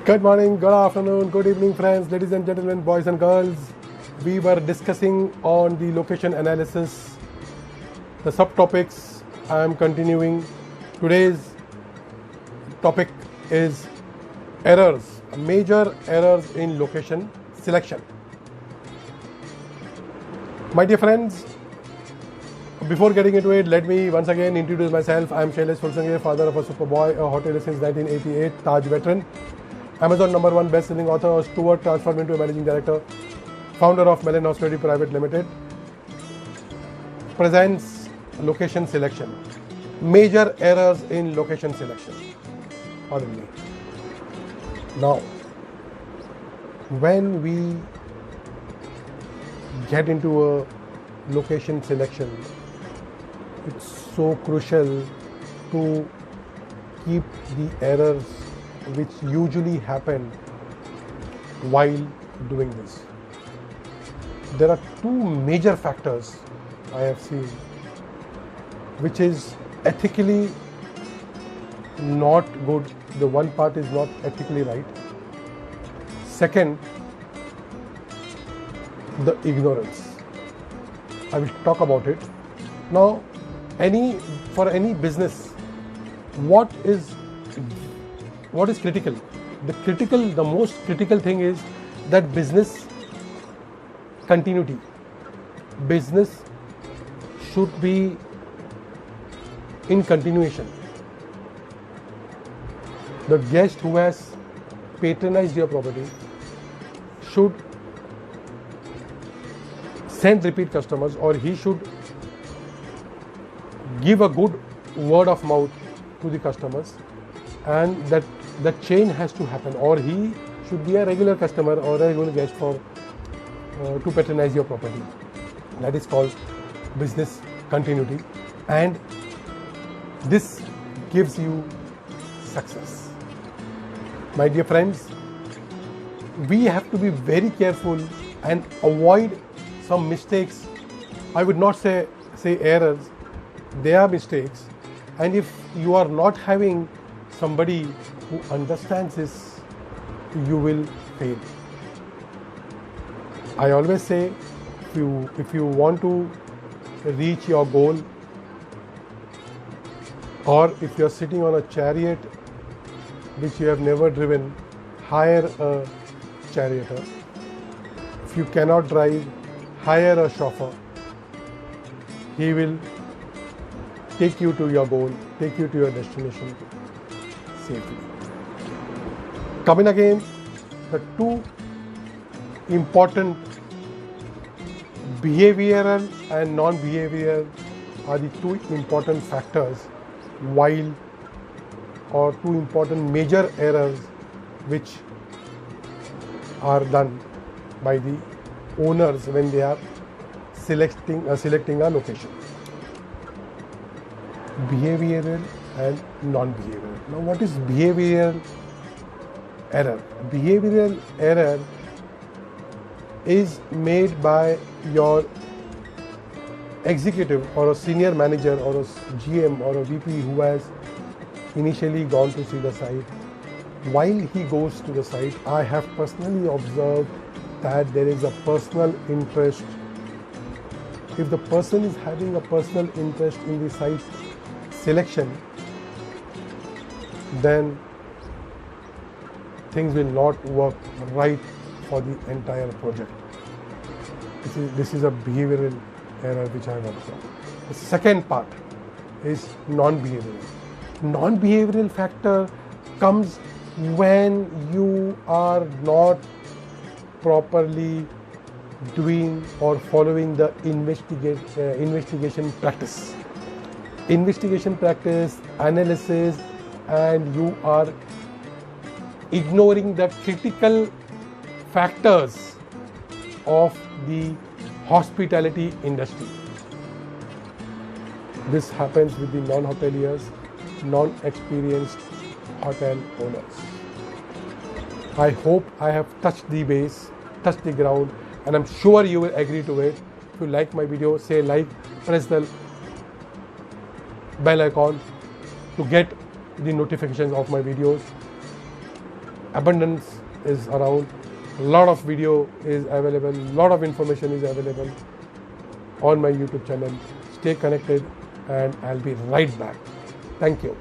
Good morning, good afternoon, good evening, friends, ladies and gentlemen, boys and girls. We were discussing on the location analysis, the subtopics. I am continuing. Today's topic is errors, major errors in location selection. My dear friends, before getting into it, let me once again introduce myself. I am Shailesh Fulsange, father of a superboy, a hotelier since 1988, Taj veteran, Amazon #1 best-selling author, Stuart transformed into a managing director, founder of Melon Hospitality Private Limited. Presents location selection. Major errors in location selection. Pardon me. Now, when we get into a location selection, it's so crucial to keep the errors which usually happen while doing this. There are two major factors I have seen which is ethically not good. The one part is not ethically right. Second, the ignorance. I will talk about it. Now, for any business, what is critical? The most critical thing is that business continuity. Business should be in continuation. The guest who has patronized your property should send repeat customers, or he should give a good word of mouth to the customers, and that chain has to happen, or he should be a regular customer or a regular guest to patronize your property. That is called business continuity, and this gives you success. My dear friends, we have to be very careful and avoid some mistakes. I would not say errors, they are mistakes. And if you are not having somebody who understands this, you will fail. I always say, if you want to reach your goal, or if you are sitting on a chariot which you have never driven, hire a charioteer. If you cannot drive, hire a chauffeur. He will take you to your goal, take you to your destination safely. Coming again, the two important behavioral and non-behavioral are the two important factors or two important major errors which are done by the owners when they are selecting a location. Behavioral and non-behavioral. Now, what is behavioral error? Behavioral error is made by your executive or a senior manager or a GM or a VP who has initially gone to see the site. While he goes to the site, I have personally observed that there is a personal interest. If the person is having a personal interest in the site selection, then things will not work right for the entire project. This is a behavioral error which I have observed. The second part is non-behavioral. Non-behavioral factor comes when you are not properly doing or following the investigation practice. Investigation practice, analysis, and you are ignoring the critical factors of the hospitality industry. This happens with the non-hoteliers, non-experienced hotel owners. I hope I have touched the base, touched the ground, and I'm sure you will agree to it. If you like my video, say like, press the bell icon to get the notifications of my videos. abundance is around. A lot of video is available, lot of information is available on my YouTube channel. Stay connected and I'll be right back. Thank you.